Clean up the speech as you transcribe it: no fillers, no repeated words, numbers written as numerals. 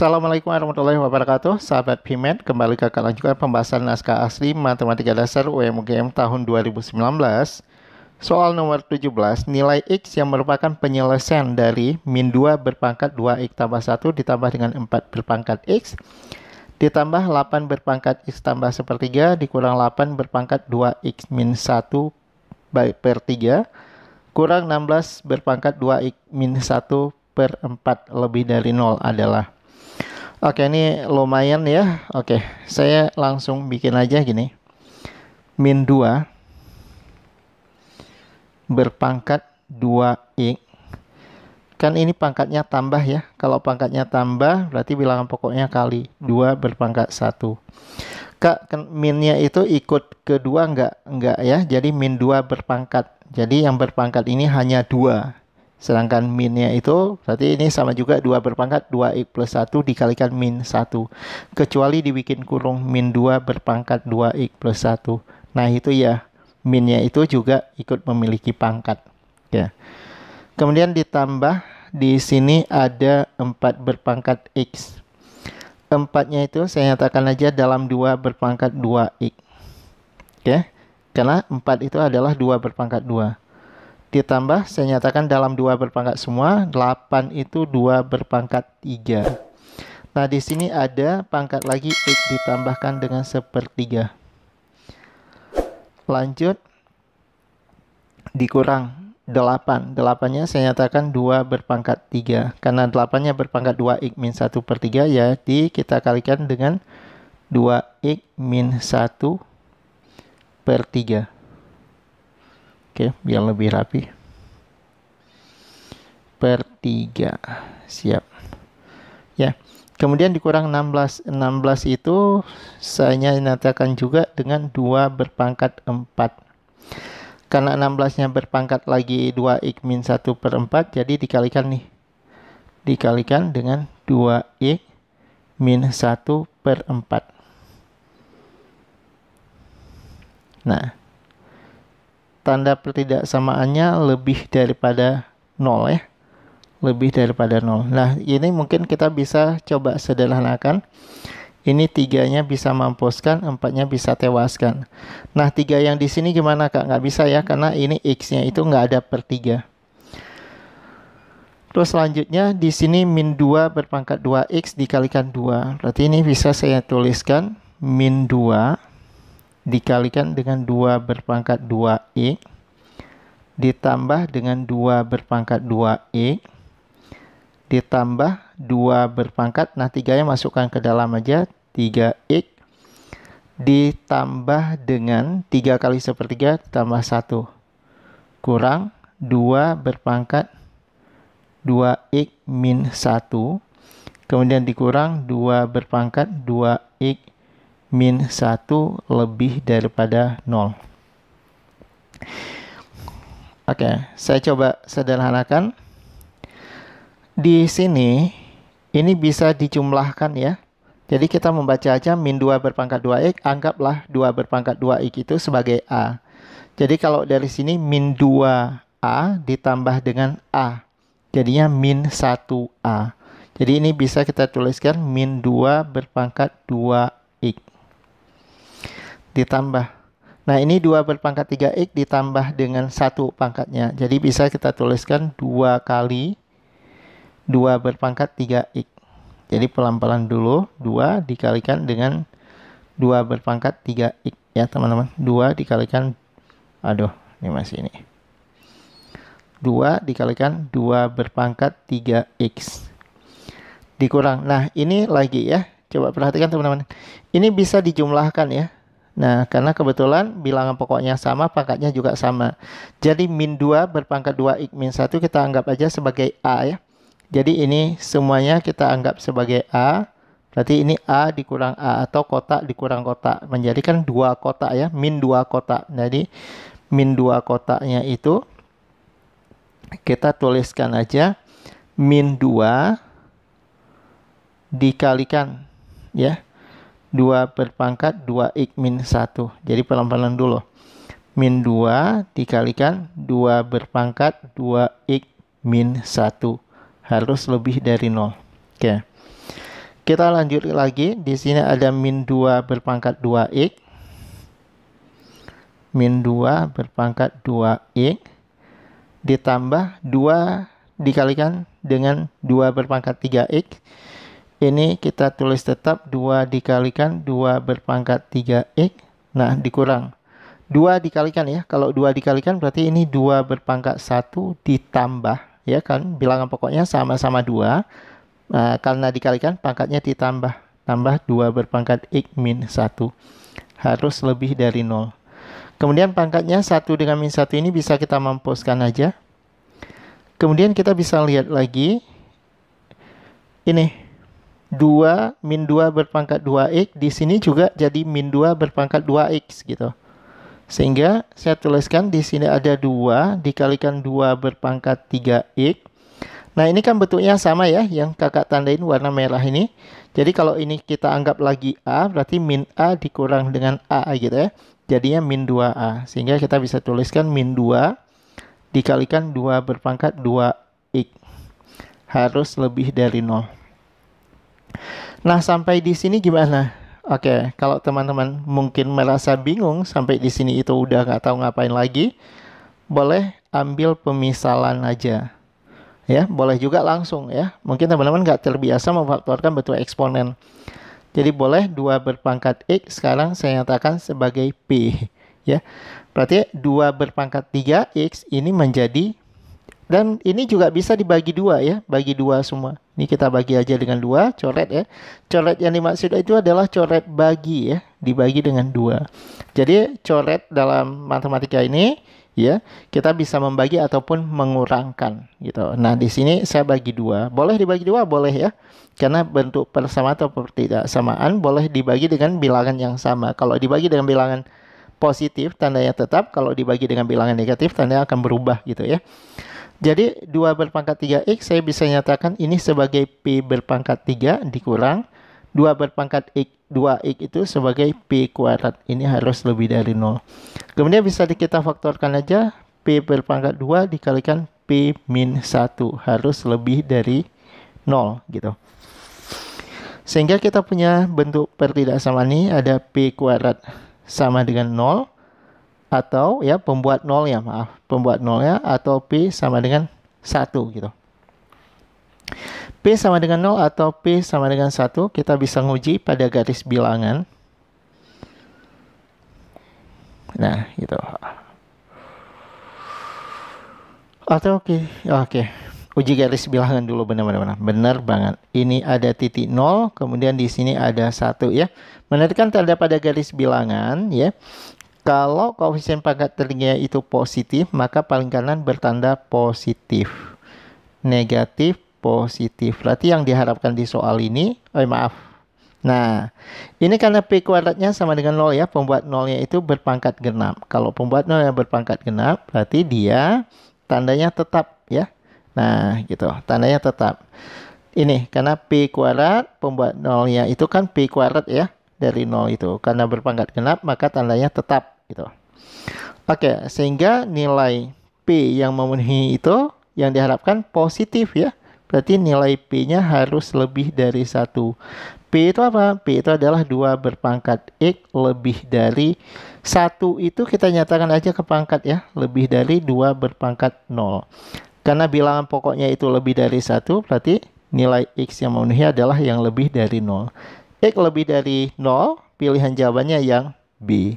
Assalamualaikum warahmatullahi wabarakatuh, sahabat PMed. Kembali ke lanjutkan pembahasan naskah asli Matematika Dasar UMUGM tahun 2019. Soal nomor 17, nilai X yang merupakan penyelesaian dari min 2 berpangkat 2X tambah 1 ditambah dengan 4 berpangkat X ditambah 8 berpangkat X tambah sepertiga dikurang 8 berpangkat 2X min 1 per 3 kurang 16 berpangkat 2X min 1 per 4 lebih dari 0 adalah. Oke, ini lumayan ya. Oke, saya langsung bikin aja gini. Min 2 berpangkat 2X. Kan ini pangkatnya tambah ya. Kalau pangkatnya tambah, berarti bilangan pokoknya kali. 2 berpangkat 1. Kak, minnya itu ikut kedua enggak ya. Jadi min 2 berpangkat. Jadi yang berpangkat ini hanya 2. Sedangkan minnya itu berarti ini sama juga 2 berpangkat 2X plus 1 dikalikan min 1. Kecuali dibikin kurung min 2 berpangkat 2X plus 1. Nah itu ya, minnya itu juga ikut memiliki pangkat. Ya. Kemudian ditambah di sini ada 4 berpangkat X. 4-nya itu saya nyatakan aja dalam 2 berpangkat 2X. Oke. Karena 4 itu adalah 2 berpangkat 2. Ditambah, saya nyatakan dalam 2 berpangkat semua, 8 itu 2 berpangkat 3. Nah, di sini ada pangkat lagi X ditambahkan dengan sepertiga. Lanjut, dikurang 8. 8-nya saya nyatakan 2 berpangkat 3. Karena 8-nya berpangkat 2X min 1 per 3, ya kita kalikan dengan 2X min 1 per 3. Oke, biar lebih rapi. Per 3. Siap. Ya. Kemudian dikurang 16. 16 itu saya nyatakan juga dengan 2 berpangkat 4. Karena 16-nya berpangkat lagi 2X min 1 per 4, jadi dikalikan nih. Dikalikan dengan 2X min 1 per 4. Nah, tanda pertidaksamaannya lebih daripada 0 ya. Lebih daripada 0. Nah, ini mungkin kita bisa coba sederhanakan. Ini 3-nya bisa mampuskan, 4-nya bisa tewaskan. Nah, 3 yang di sini gimana Kak? Nggak bisa ya, karena ini X-nya itu nggak ada per 3. Terus selanjutnya di sini min 2 berpangkat 2X dikalikan 2. Berarti ini bisa saya tuliskan min 2 dikalikan dengan 2 berpangkat 2X ditambah dengan 2 berpangkat 2X ditambah 2 berpangkat, nah 3-nya masukkan ke dalam aja, 3X ditambah dengan 3 kali sepertiga tambah 1 kurang 2 berpangkat 2X min 1 kemudian dikurang 2 berpangkat 2X min 1 lebih daripada 0. Oke, saya coba sederhanakan. Di sini, ini bisa dijumlahkan ya. Jadi kita membaca aja min 2 berpangkat 2X, anggaplah 2 berpangkat 2X itu sebagai A. Jadi kalau dari sini min 2A ditambah dengan A. Jadinya min 1A. Jadi ini bisa kita tuliskan min 2 berpangkat 2X. Ditambah. Nah, ini 2 berpangkat 3X ditambah dengan 1 pangkatnya. Jadi bisa kita tuliskan 2 kali 2 berpangkat 3X. Jadi pelan-pelan dulu. 2 dikalikan dengan 2 berpangkat 3X. Ya teman-teman. 2 dikalikan. Aduh, ini masih ini. 2 dikalikan 2 berpangkat 3X. Dikurang. Nah, ini lagi ya. Coba perhatikan teman-teman. Ini bisa dijumlahkan ya. Nah, karena kebetulan bilangan pokoknya sama, pangkatnya juga sama. Jadi min 2 berpangkat 2X min 1 kita anggap aja sebagai A ya. Jadi ini semuanya kita anggap sebagai A. Berarti ini A dikurang A atau kotak dikurang kotak. Menjadikan 2 kotak ya, min 2 kotak. Jadi min 2 kotaknya itu kita tuliskan aja min 2 dikalikan ya. 2 berpangkat 2X min 1. Jadi pelan-pelan dulu. Min 2 dikalikan 2 berpangkat 2X min 1. Harus lebih dari 0. Oke. Kita lanjut lagi. Di sini ada min 2 berpangkat 2x. Min 2 berpangkat 2x. Ditambah 2 dikalikan dengan 2 berpangkat 3x. Ini kita tulis tetap 2 dikalikan 2 berpangkat 3x. Nah, dikurang. 2 dikalikan ya. Kalau 2 dikalikan berarti ini 2 berpangkat 1 ditambah. Ya kan, bilangan pokoknya sama-sama 2. Nah, karena dikalikan pangkatnya ditambah. Tambah 2 berpangkat x min 1. Harus lebih dari 0. Kemudian pangkatnya 1 dengan min 1 ini bisa kita mampuskan aja. Kemudian kita bisa lihat lagi. Ini. 2 min 2 berpangkat 2x. Di sini juga jadi min 2 berpangkat 2x gitu. Sehingga saya tuliskan di sini ada 2 dikalikan 2 berpangkat 3x. Nah, ini kan bentuknya sama ya, yang kakak tandain warna merah ini. Jadi kalau ini kita anggap lagi A, berarti min A dikurang dengan A gitu ya. Jadinya min 2A. Sehingga kita bisa tuliskan min 2 dikalikan 2 berpangkat 2x. Harus lebih dari 0. Nah, sampai di sini gimana? Oke, kalau teman-teman mungkin merasa bingung sampai di sini itu udah nggak tahu ngapain lagi, boleh ambil pemisalan aja. Ya, boleh juga langsung ya. Mungkin teman-teman nggak terbiasa memfaktorkan bentuk eksponen. Jadi boleh 2 berpangkat x sekarang saya nyatakan sebagai p. Ya, berarti 2 berpangkat 3x ini menjadi, dan ini juga bisa dibagi 2 ya. Bagi 2 semua. Ini kita bagi aja dengan 2, coret ya. Coret yang dimaksud itu adalah coret bagi ya. Dibagi dengan 2. Jadi coret dalam matematika ini ya, kita bisa membagi ataupun mengurangkan gitu. Nah, di sini saya bagi 2. Boleh dibagi 2, boleh ya. Karena bentuk persamaan atau pertidaksamaan boleh dibagi dengan bilangan yang sama. Kalau dibagi dengan bilangan positif, tandanya tetap. Kalau dibagi dengan bilangan negatif, tandanya akan berubah gitu ya. Jadi 2 berpangkat 3x saya bisa nyatakan ini sebagai p berpangkat 3 dikurang 2 berpangkat x 2x itu sebagai p kuadrat. Ini harus lebih dari 0. Kemudian bisa kita faktorkan aja. P berpangkat 2 dikalikan p min 1. Harus lebih dari 0 gitu. Sehingga kita punya bentuk pertidaksamaan ini ada p kuadrat sama dengan 0. Atau ya pembuat 0 ya, maaf. Pembuat 0 ya, atau p sama dengan 1 gitu. P sama dengan 0 atau P sama dengan 1 kita bisa nguji pada garis bilangan. Nah, gitu. Atau oke. Uji garis bilangan dulu, benar banget. Ini ada titik 0, kemudian di sini ada 1 ya. Menandakan tanda pada garis bilangan ya. Kalau koefisien pangkat tingginya itu positif, maka paling kanan bertanda positif. Negatif, positif. Berarti yang diharapkan di soal ini, maaf. Nah, ini karena P kuadratnya sama dengan 0 ya. Pembuat 0-nya itu berpangkat genap. Kalau pembuat 0 yang berpangkat genap, berarti dia tandanya tetap ya. Nah, gitu. Tandanya tetap. Ini, karena P kuadrat, pembuat 0-nya itu kan P kuadrat ya. Dari 0 itu. Karena berpangkat genap, maka tandanya tetap gitu. Oke, sehingga nilai P yang memenuhi itu yang diharapkan positif ya. Berarti nilai P-nya harus lebih dari 1. P itu apa? P itu adalah 2 berpangkat X lebih dari 1 itu kita nyatakan aja ke pangkat ya. Lebih dari 2 berpangkat 0. Karena bilangan pokoknya itu lebih dari 1, berarti nilai X yang memenuhi adalah yang lebih dari 0. X lebih dari 0, pilihan jawabannya yang B.